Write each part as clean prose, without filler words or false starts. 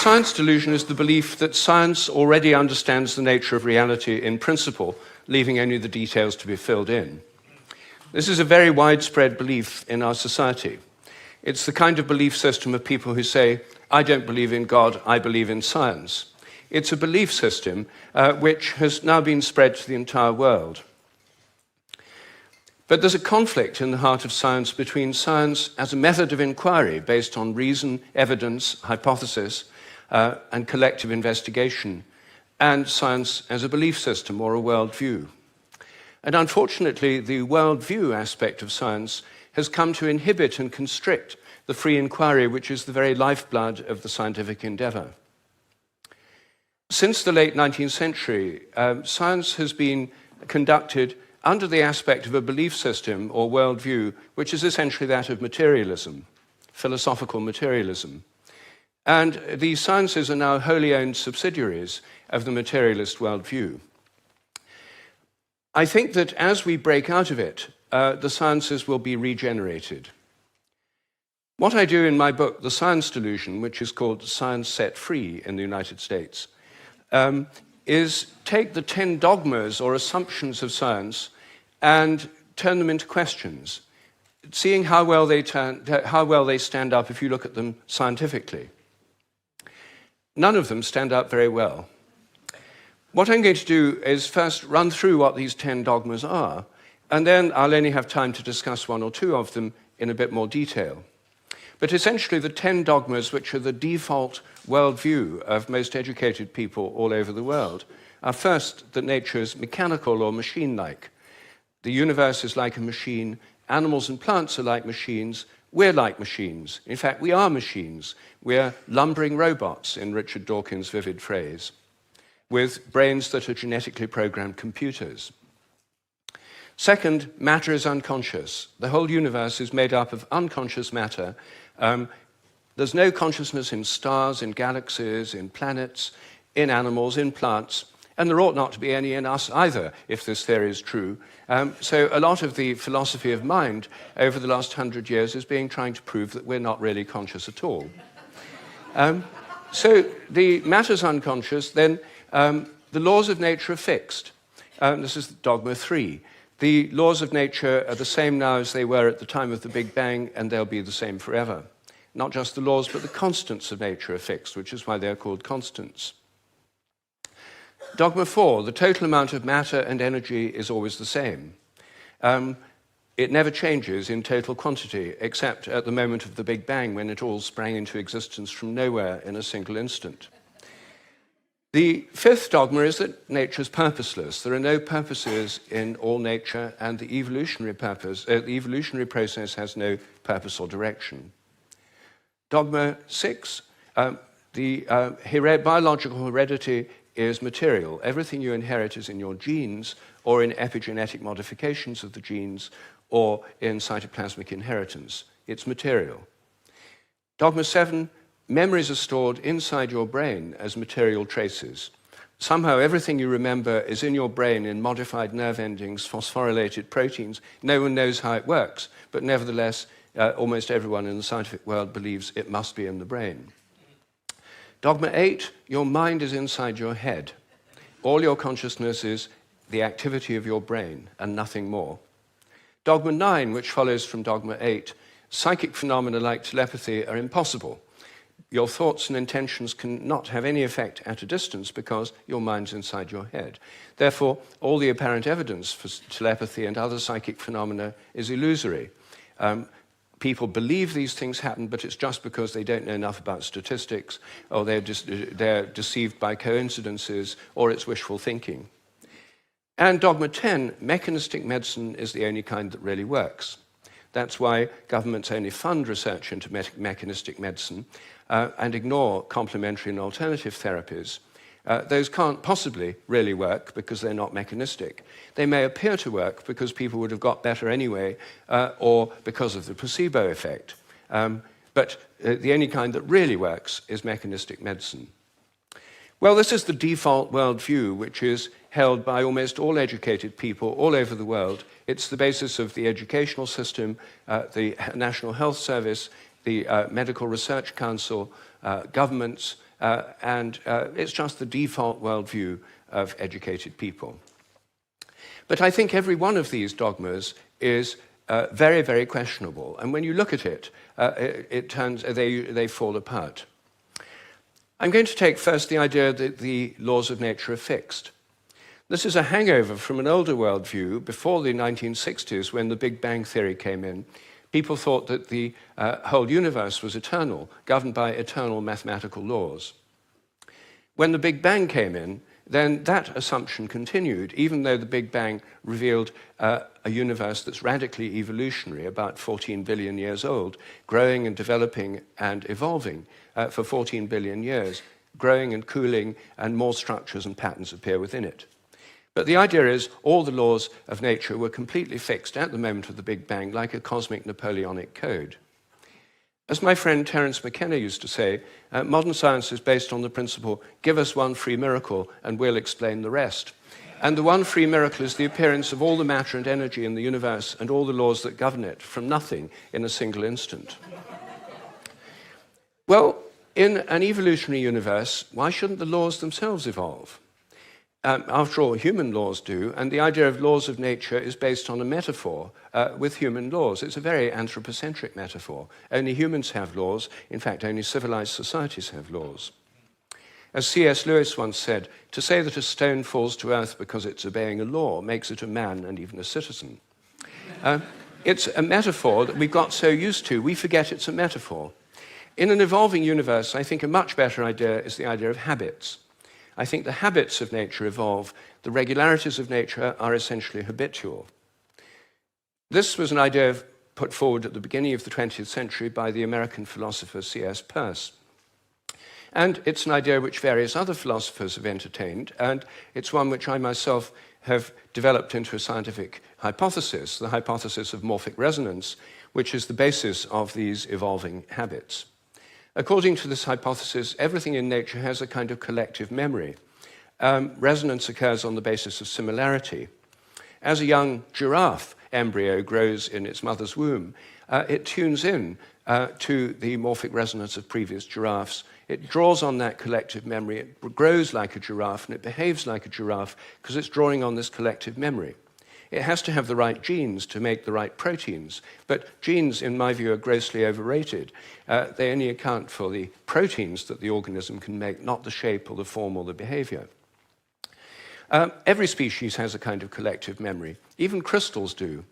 science delusion is the belief that science already understands the nature of reality in principle, leaving only the details to be filled in. This is a very widespread belief in our society. It's the kind of belief system of people who say, I don't believe in God, I believe in science. It's a belief system which has now been spread to the entire world. But there's a conflict in the heart of science between science as a method of inquiry based on reason, evidence, hypothesis, and collective investigation, and science as a belief system or a worldview. And unfortunately, the worldview aspect of science has come to inhibit and constrict the free inquiry, which is the very lifeblood of the scientific endeavor. Since the late 19th century, science has been conducted under the aspect of a belief system or worldview, which is essentially that of materialism, philosophical materialism. And these sciences are now wholly owned subsidiaries of the materialist worldview. I think that as we break out of it, the sciences will be regenerated. What I do in my book, The Science Delusion, which is called Science Set Free in the United States, is take the 10 dogmas or assumptions of science and turn them into questions, seeing how well they stand up if you look at them scientifically. None of them stand up very well. What I'm going to do is first run through what these 10 dogmas are, and then I'll only have time to discuss one or two of them in a bit more detail. But essentially, the 10 dogmas, which are the default worldview of most educated people all over the world, are first, that nature is mechanical or machine-like. The universe is like a machine, animals and plants are like machines, we're like machines. In fact, we are machines. We're lumbering robots, in Richard Dawkins' vivid phrase, with brains that are genetically programmed computers. Second, matter is unconscious. The whole universe is made up of unconscious matter. There's no consciousness in stars, in galaxies, in planets, in animals, in plants, and there ought not to be any in us either, if this theory is true. So a lot of the philosophy of mind over the last 100 years is trying to prove that we're not really conscious at all. So the matter's unconscious, then the laws of nature are fixed. This is dogma 3. The laws of nature are the same now as they were at the time of the Big Bang, and they'll be the same forever. Not just the laws, but the constants of nature are fixed, which is why they're called constants. Dogma 4, the total amount of matter and energy is always the same. It never changes in total quantity, except at the moment of the Big Bang, when it all sprang into existence from nowhere in a single instant. The 5th dogma is that nature is purposeless. There are no purposes in all nature, and the evolutionary process has no purpose or direction. Dogma 6, biological heredity is material. Everything you inherit is in your genes, or in epigenetic modifications of the genes, or in cytoplasmic inheritance. It's material. Dogma 7, memories are stored inside your brain as material traces. Somehow everything you remember is in your brain in modified nerve endings, phosphorylated proteins. No one knows how it works, but nevertheless, almost everyone in the scientific world believes it must be in the brain. Dogma 8, your mind is inside your head. All your consciousness is the activity of your brain and nothing more. Dogma 9, which follows from dogma 8, psychic phenomena like telepathy are impossible. Your thoughts and intentions cannot have any effect at a distance because your mind's inside your head. Therefore, all the apparent evidence for telepathy and other psychic phenomena is illusory. People believe these things happen, but it's just because they don't know enough about statistics, or they're deceived by coincidences, or it's wishful thinking. And dogma 10, mechanistic medicine is the only kind that really works. That's why governments only fund research into mechanistic medicine and ignore complementary and alternative therapies. Those can't possibly really work because they're not mechanistic. They may appear to work because people would have got better anyway, or because of the placebo effect. But the only kind that really works is mechanistic medicine. Well, this is the default worldview, which is held by almost all educated people all over the world. It's the basis of the educational system, the National Health Service, the Medical Research Council, governments, and it's just the default worldview of educated people. But I think every one of these dogmas is very, very questionable. And when you look at it, they fall apart. I'm going to take first the idea that the laws of nature are fixed. This is a hangover from an older worldview before the 1960s, when the Big Bang theory came in. People thought that the whole universe was eternal, governed by eternal mathematical laws. When the Big Bang came in, then that assumption continued, even though the Big Bang revealed a universe that's radically evolutionary, about 14 billion years old, growing and developing and evolving for 14 billion years, growing and cooling, and more structures and patterns appear within it. But the idea is all the laws of nature were completely fixed at the moment of the Big Bang, like a cosmic Napoleonic code. As my friend Terence McKenna used to say, modern science is based on the principle, give us one free miracle and we'll explain the rest. And the one free miracle is the appearance of all the matter and energy in the universe and all the laws that govern it from nothing in a single instant. Well, in an evolutionary universe, why shouldn't the laws themselves evolve? After all, human laws do, and the idea of laws of nature is based on a metaphor with human laws. It's a very anthropocentric metaphor. Only humans have laws. In fact, only civilized societies have laws. As C.S. Lewis once said, to say that a stone falls to earth because it's obeying a law makes it a man and even a citizen. It's a metaphor that we've got so used to, we forget it's a metaphor. In an evolving universe, I think a much better idea is the idea of habits. I think the habits of nature evolve. The regularities of nature are essentially habitual. This was an idea put forward at the beginning of the 20th century by the American philosopher C.S. Peirce. And it's an idea which various other philosophers have entertained, and it's one which I myself have developed into a scientific hypothesis, the hypothesis of morphic resonance, which is the basis of these evolving habits. According to this hypothesis, everything in nature has a kind of collective memory. Resonance occurs on the basis of similarity. As a young giraffe embryo grows in its mother's womb, it tunes in to the morphic resonance of previous giraffes. It draws on that collective memory. It grows like a giraffe, and it behaves like a giraffe because it's drawing on this collective memory. It has to have the right genes to make the right proteins. But genes, in my view, are grossly overrated. They only account for the proteins that the organism can make, not the shape or the form or the behavior. Every species has a kind of collective memory. Even crystals do.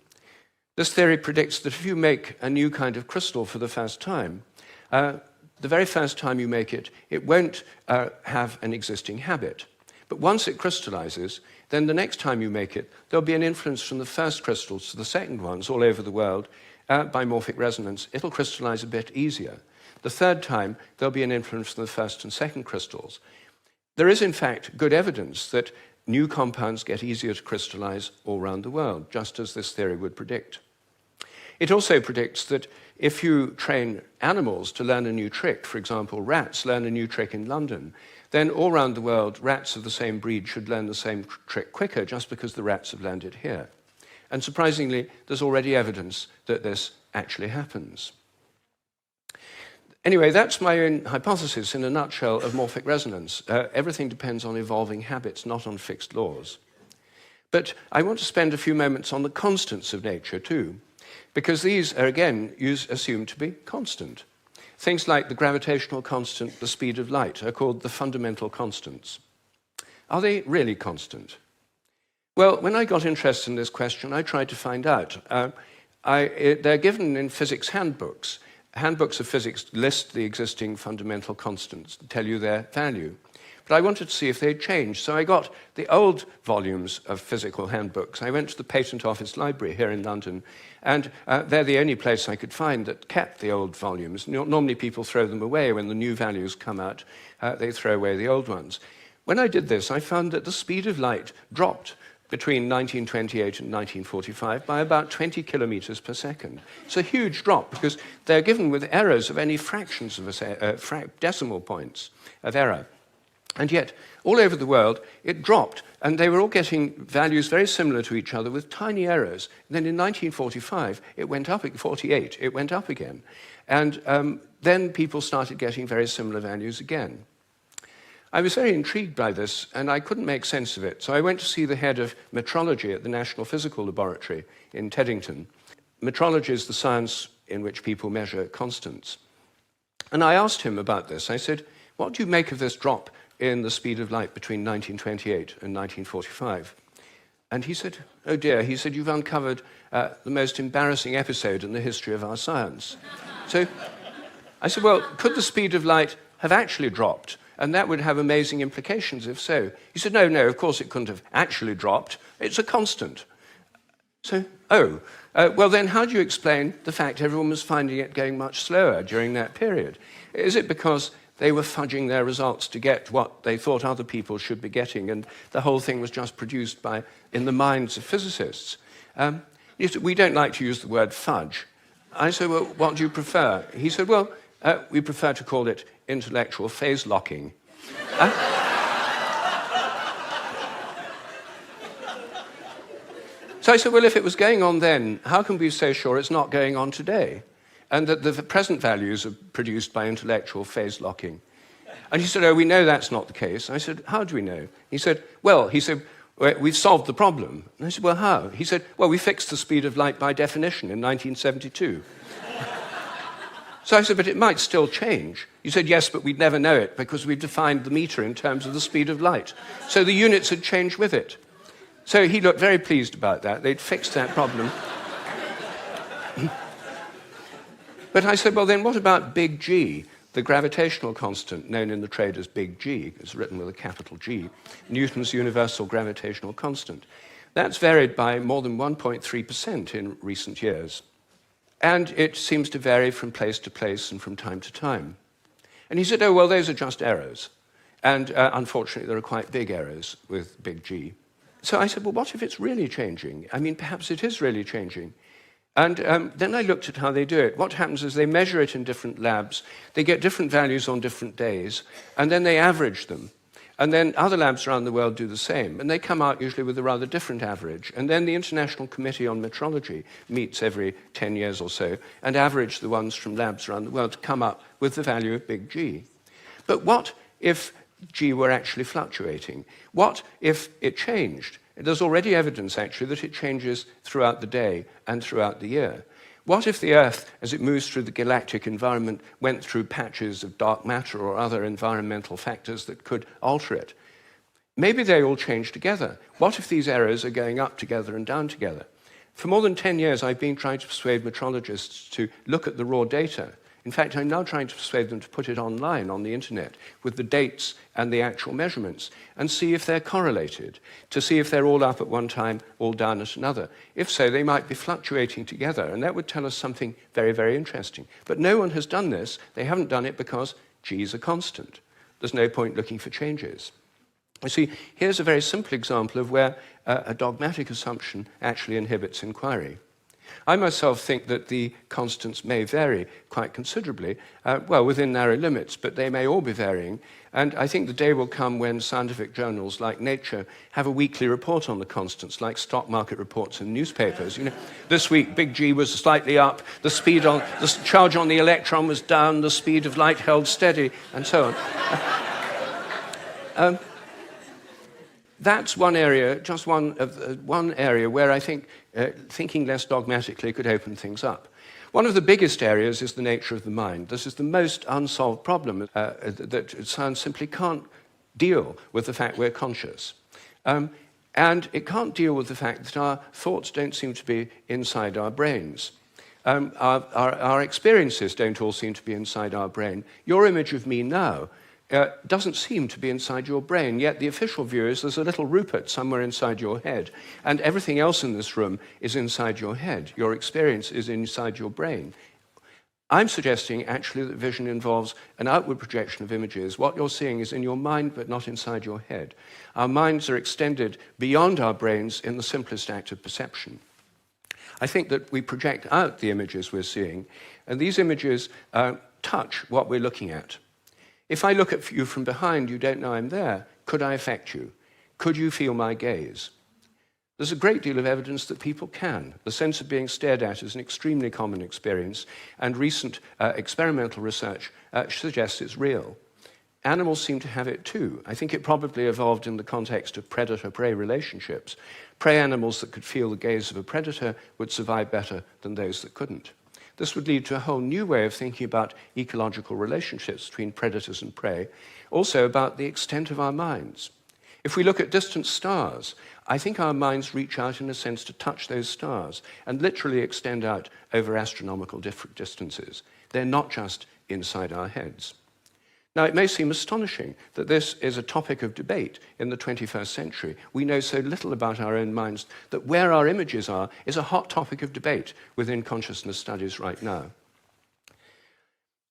This theory predicts that if you make a new kind of crystal for the first time, the very first time you make it, it won't have an existing habit. But once it crystallizes, then the next time you make it, there'll be an influence from the first crystals to the second ones all over the world by morphic resonance. It'll crystallize a bit easier. The third time, there'll be an influence from the first and second crystals. There is, in fact, good evidence that new compounds get easier to crystallize all around the world, just as this theory would predict. It also predicts that if you train animals to learn a new trick, for example, rats learn a new trick in London, then all around the world, rats of the same breed should learn the same trick quicker just because the rats have learned it here. And surprisingly, there's already evidence that this actually happens. Anyway, that's my own hypothesis in a nutshell of morphic resonance. Everything depends on evolving habits, not on fixed laws. But I want to spend a few moments on the constants of nature too, because these are, again, assumed to be constant. Things like the gravitational constant, the speed of light, are called the fundamental constants. Are they really constant? Well, when I got interested in this question, I tried to find out. They're given in physics handbooks. Handbooks of physics list the existing fundamental constants, tell you their value. But I wanted to see if they'd changed, so I got the old volumes of physical handbooks. I went to the Patent Office Library here in London, and they're the only place I could find that kept the old volumes. Normally people throw them away when the new values come out. They throw away the old ones. When I did this, I found that the speed of light dropped between 1928 and 1945 by about 20 kilometers per second. It's a huge drop because they're given with errors of any fractions of decimal points of error. And yet, all over the world, it dropped, and they were all getting values very similar to each other with tiny errors. And then in 1945, it went up, 48, it went up again. And then people started getting very similar values again. I was very intrigued by this, and I couldn't make sense of it. So I went to see the head of metrology at the National Physical Laboratory in Teddington. Metrology is the science in which people measure constants. And I asked him about this. I said, what do you make of this drop in the speed of light between 1928 and 1945? And he said, oh dear, he said, you've uncovered the most embarrassing episode in the history of our science. So I said, well, could the speed of light have actually dropped? And that would have amazing implications if so. He said, no, of course it couldn't have actually dropped. It's a constant. So, well then how do you explain the fact everyone was finding it going much slower during that period? Is it because they were fudging their results to get what they thought other people should be getting, and the whole thing was just produced in the minds of physicists? We don't like to use the word fudge. I said, well, what do you prefer? He said, well, we prefer to call it intellectual phase locking. So I said, well, if it was going on then, how can we be so sure it's not going on today? And that the present values are produced by intellectual phase locking. And he said, oh, we know that's not the case. I said, how do we know? He said, we've solved the problem. And I said, well, how? He said, well, we fixed the speed of light by definition in 1972. So I said, but it might still change. He said, yes, but we'd never know it because we've defined the meter in terms of the speed of light. So the units had changed with it. So he looked very pleased about that. They'd fixed that problem. But I said, well, then what about big G, the gravitational constant known in the trade as big G? It's written with a capital G, Newton's universal gravitational constant. That's varied by more than 1.3% in recent years. And it seems to vary from place to place and from time to time. And he said, oh, well, those are just errors. And unfortunately, there are quite big errors with big G. So I said, well, what if it's really changing? I mean, perhaps it is really changing. And then I looked at how they do it. What happens is they measure it in different labs. They get different values on different days, and then they average them. And then other labs around the world do the same, and they come out usually with a rather different average. And then the International Committee on Metrology meets every 10 years or so and average the ones from labs around the world to come up with the value of big G. But what if G were actually fluctuating? What if it changed? There's already evidence, actually, that it changes throughout the day and throughout the year. What if the Earth, as it moves through the galactic environment, went through patches of dark matter or other environmental factors that could alter it? Maybe they all change together. What if these errors are going up together and down together? For more than 10 years, I've been trying to persuade metrologists to look at the raw data. In fact, I'm now trying to persuade them to put it online on the internet with the dates and the actual measurements and see if they're correlated, to see if they're all up at one time, all down at another. If so, they might be fluctuating together, and that would tell us something very, very interesting. But no one has done this. They haven't done it because G is a constant. There's no point looking for changes. You see, here's a very simple example of where a dogmatic assumption actually inhibits inquiry. I myself think that the constants may vary quite considerably, within narrow limits, but they may all be varying. And I think the day will come when scientific journals like Nature have a weekly report on the constants, like stock market reports in newspapers. You know, this week, big G was slightly up, the charge on the electron was down, the speed of light held steady, and so on. That's one area, just one area where I think thinking less dogmatically could open things up. One of the biggest areas is the nature of the mind. This is the most unsolved problem that science simply can't deal with the fact we're conscious. And it can't deal with the fact that our thoughts don't seem to be inside our brains. Our experiences don't all seem to be inside our brain. Your image of me now doesn't seem to be inside your brain, yet the official view is there's a little Rupert somewhere inside your head, and everything else in this room is inside your head. Your experience is inside your brain. I'm suggesting, actually, that vision involves an outward projection of images. What you're seeing is in your mind, but not inside your head. Our minds are extended beyond our brains in the simplest act of perception. I think that we project out the images we're seeing, and these images touch what we're looking at. If I look at you from behind, you don't know I'm there. Could I affect you? Could you feel my gaze? There's a great deal of evidence that people can. The sense of being stared at is an extremely common experience, and recent experimental research suggests it's real. Animals seem to have it too. I think it probably evolved in the context of predator-prey relationships. Prey animals that could feel the gaze of a predator would survive better than those that couldn't. This would lead to a whole new way of thinking about ecological relationships between predators and prey, also about the extent of our minds. If we look at distant stars, I think our minds reach out in a sense to touch those stars and literally extend out over astronomical distances. They're not just inside our heads. Now, it may seem astonishing that this is a topic of debate in the 21st century. We know so little about our own minds that where our images are is a hot topic of debate within consciousness studies right now.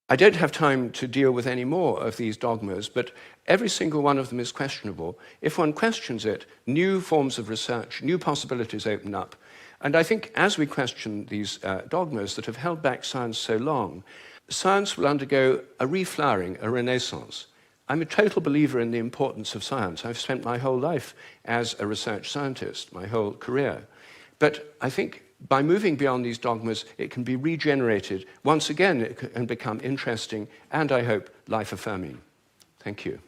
I don't have time to deal with any more of these dogmas, but every single one of them is questionable. If one questions it, new forms of research, new possibilities open up. And I think as we question these dogmas that have held back science so long, science will undergo a reflowering, a renaissance. I'm a total believer in the importance of science. I've spent my whole life as a research scientist, my whole career. But I think by moving beyond these dogmas, it can be regenerated. Once again, it can become interesting and, I hope, life-affirming. Thank you.